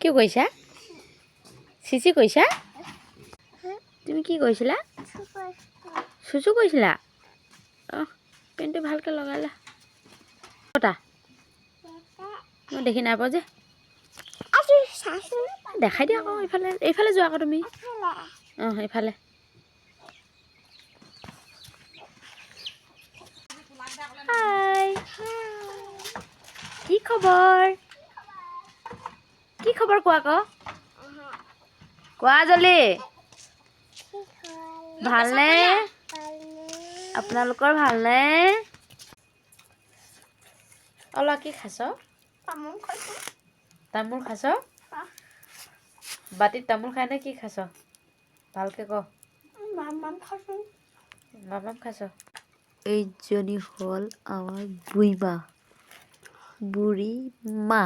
কি কৈছা চিচি কৈছা তুমি কি কৈছিলা চুচু কৈছিলা পেনটো ভালকৈ লগালা কটা মই দেখি নাই পোৱা যে দেখাই দিয়া আকৌ এইফালে এইফালে যোৱা আকৌ তুমি এইফালে হাই কি খবৰ কোৱা আকৌ কোৱা জলি ভালনে আপোনালোকৰ ভালনে অলপ কি খাইছ তামোল খাইছ বাটিত তামোল খাই নে কি খাইছ ভালকে ক মামাম খাইছ এইজনী হ'ল আমাৰ বুঢ়ী মা